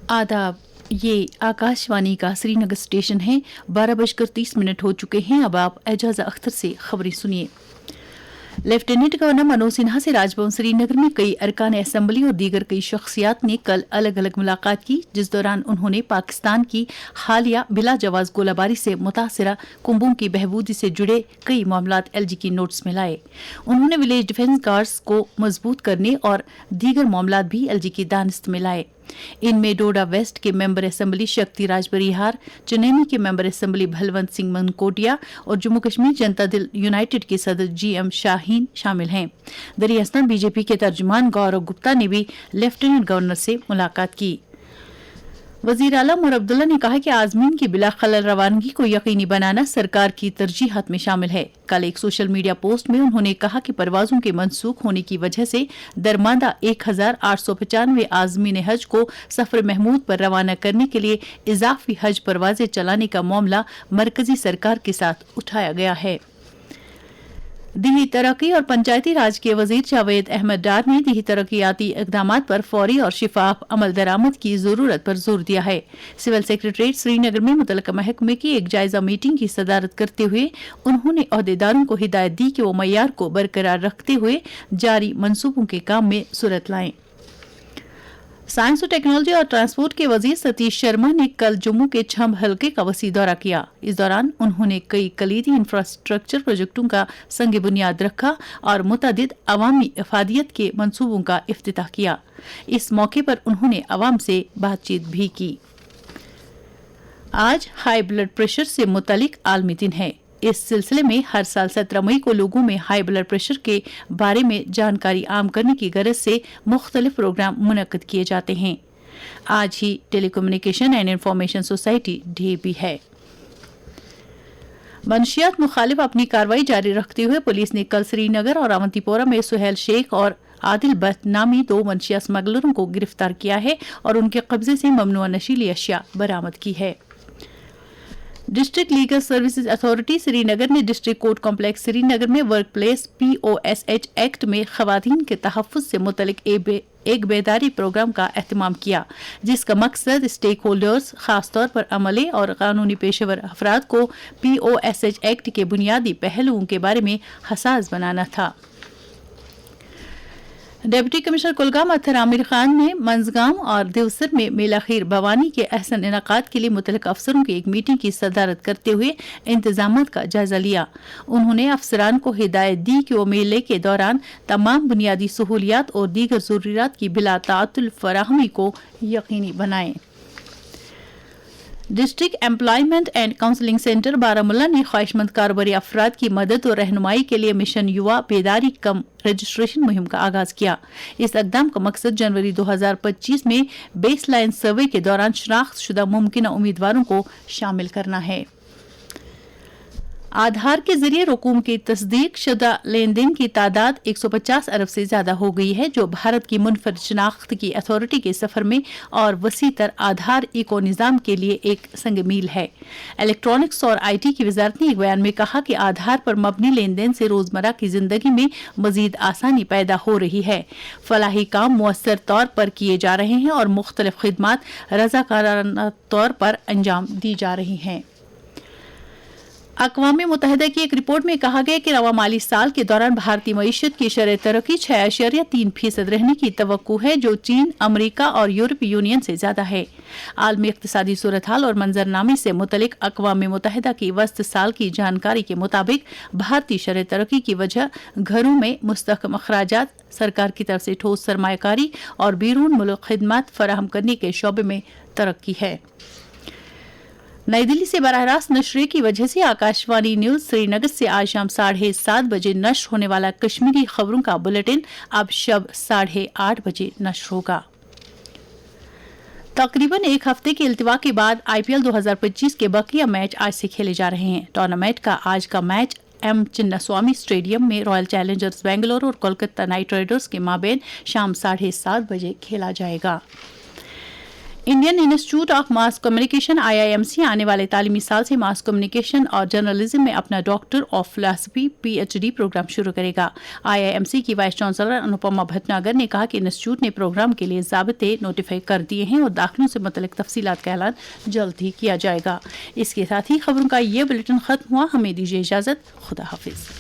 आदाब, ये आकाशवाणी का श्रीनगर स्टेशन है। 12:30 हो चुके हैं। अब आप एजाज अख्तर से खबरें सुनिए। लेफ्टिनेंट गवर्नर मनोज सिन्हा से राजभवन श्रीनगर में कई अरकान असेंबली और दीगर कई शख्सियात ने कल अलग अलग मुलाकात की, जिस दौरान उन्होंने पाकिस्तान की हालिया बिला जवाज गोलाबारी से मुतासरा कुंभों की बहबूदी से जुड़े कई मामलात एलजी की नोट्स में लाए। उन्होंने विलेज डिफेंस गार्ड्स को मजबूत करने और दीगर मामलात भी एलजी की दानिस्त में लाए। इनमें डोडा वेस्ट के मेंबर असेंबली शक्ति राज बरिहार, चनैनी के मेंबर असेंबली भलवंत सिंह मनकोटिया और जम्मू कश्मीर जनता दल यूनाइटेड के सदर जीएम शाहीन शामिल हैं। दरिया असनाद बीजेपी के तर्जुमान गौरव गुप्ता ने भी लेफ्टिनेंट गवर्नर से मुलाकात की। वजीर आला उमर अब्दुल्ला ने कहा कि आजमीन की बिला खलल रवानगी को यकीनी बनाना सरकार की तरजीहात में शामिल है। कल एक सोशल मीडिया पोस्ट में उन्होंने कहा कि परवाजों के मनसूख होने की वजह से दरमादा 1895 आजमीन हज को सफर महमूद पर रवाना करने के लिए इजाफी हज परवाजें चलाने का मामला मरकजी सरकार के साथ उठाया गया है। दिही तरक्की और पंचायती राज के वजीर जावेद अहमद डार ने दिही तरक्याती इकदामात पर फौरी और शिफाफ अमल दरामद की जरूरत पर जोर दिया है। सिविल सेक्रेटरीट श्रीनगर में मुतल्लिका महकमे की एक जायजा मीटिंग की सदारत करते हुए उन्होंने अहदेदारों को हिदायत दी कि वो मयार को बरकरार रखते हुए जारी मंसूबों के काम में सूरत लाएं। साइंस और टेक्नोलॉजी और ट्रांसपोर्ट के वजीर सतीश शर्मा ने कल जम्मू के छंब हलके का वसी दौरा किया। इस दौरान उन्होंने कई कलीदी इंफ्रास्ट्रक्चर प्रोजेक्टों का संग बुनियाद रखा और मुतअद्दिद अवामी इफादियत के मंसूबों का इफ्तिताह किया। इस मौके पर उन्होंने अवाम से बातचीत भी की। आज हाई ब्लड प्रेशर से मुतल्लिक आलमी दिन है। इस सिलसिले में हर साल 17 मई को लोगों में हाई ब्लड प्रेशर के बारे में जानकारी आम करने की गरज से मुख्तलिफ प्रोग्राम मुनक्किद किए जाते हैं। आज ही telecommunication and information society day भी है। मंशियात मुखालिफ अपनी कार्रवाई जारी रखते हुए पुलिस ने कल श्रीनगर और अवंतीपोरा में सुहेल शेख और आदिल भट्ट नामी 2 मंशिया स्मगलरों को गिरफ्तार किया है और उनके कब्जे से ममनुआ नशीली अशिया बरामद की है। District legal services authority Srinagar ने डिस्ट्रिक्ट कोर्ट कॉम्प्लेक्स श्रीनगर में वर्क प्लेस POSH एक्ट में खवातीन के तहफ़्फ़ुज़ से मुतल्लिक एक बेदारी प्रोग्राम का एहतमाम किया, जिसका मकसद स्टेक होल्डर्स खासतौर पर अमले और कानूनी पेशेवर अफराद को POSH एक्ट के बुनियादी पहलुओं के बारे में हसास बनाना था। डिप्टी कमिश्नर कुलगाम अत्तर आमिर खान ने मंजगाम और देवसर में मेला खीर भवानी के अहसन इनकाद के लिए मुतल्लिका अफसरों की एक मीटिंग की सदारत करते हुए इंतजामात का जायजा लिया। उन्होंने अफसरान को हिदायत दी कि वो मेले के दौरान तमाम बुनियादी सहूलियात और दीगर ज़रूरियात की बिला ताअत्तुल फराहमी को यकीनी बनाएं। District employment and counselling centre Baramulla ने ख्वाहिशमंद कारोबारी अफराद की मदद और रहनुमाई के लिए मिशन युवा बेदारी कम रजिस्ट्रेशन मुहिम का आगाज किया। इस इक़दाम का मकसद जनवरी 2025 में बेस लाइन सर्वे के दौरान शनाख्तशुदा मुमकिना उम्मीदवारों को शामिल करना है। आधार के जरिए रकूम की तस्दीक शुदा लेन देन की तादाद 150 अरब से ज्यादा हो गई है, जो भारत की मुनफरद शनाख्त की अथॉरिटी के सफर में और वसी तर आधार इको निज़ाम के लिए एक संग मील है। इलेक्ट्रॉनिक्स और IT की वजारत ने एक बयान में कहा कि आधार पर मबनी लेन देन से रोजमर्रा की जिंदगी में मजीद आसानी पैदा हो रही है। फलाही काम मुअस्सर तौर पर किए जा रहे हैं और मुख्तलिफ खिदमात रज़ाकाराना तौर पर अंजाम दी जा रही हैं। अक़वाम मुत्तहिदा की एक रिपोर्ट में कहा गया कि रवा माली साल के दौरान भारतीय मईशत की शरह तरक्की 6.3% रहने की तवक्को है, जो चीन, अमरीका और यूरोपीय यूनियन से ज्यादा है। आलमी इक़्तिसादी सूरत हाल और मंजरनामे से मुतल्लिक अक़वाम मुत्तहिदा की वस्त साल की जानकारी के मुताबिक भारतीय शरह तरक्की की वजह घरों में मुस्तहकम अखराजात, सरकार की तरफ से ठोस सरमायाकारी और बैरून मुल्क खिदमत फराहम करने के शोबे में तरक्की है। नई दिल्ली से बराह रास्त नशरे की वजह से आकाशवाणी न्यूज श्रीनगर से आज शाम 7:30 बजे नश्र होने वाला कश्मीरी खबरों का बुलेटिन अब शब 8:30 बजे नश्र होगा। तकरीबन एक हफ्ते के इल्तिवा के बाद IPL 2025 के बकिया मैच आज से खेले जा रहे हैं। टूर्नामेंट का आज का मैच M चिन्नास्वामी स्टेडियम में रॉयल चैलेंजर्स बेंगलुरु और कोलकाता नाइट राइडर्स के माबेन शाम 7:30 बजे खेला जाएगा। Indian institute of mass communication IIMC आने वाले तालीमी साल से मास कम्युनिकेशन और जर्नलिज्म में अपना doctor of philosophy PhD programme शुरू करेगा। IIMC की वाइस चांसलर अनुपमा भटनागर ने कहा कि इंस्टीट्यूट ने प्रोग्राम के लिए ज़ाबिते नोटिफाई कर दिए हैं और दाखिलों से मुतल्लिक तफसीलात का ऐलान जल्द ही किया जाएगा। इसके साथ ही खबरों का ये बुलेटिन खत्म हुआ। हमें दीजिए इजाज़त। खुदा हाफिज़।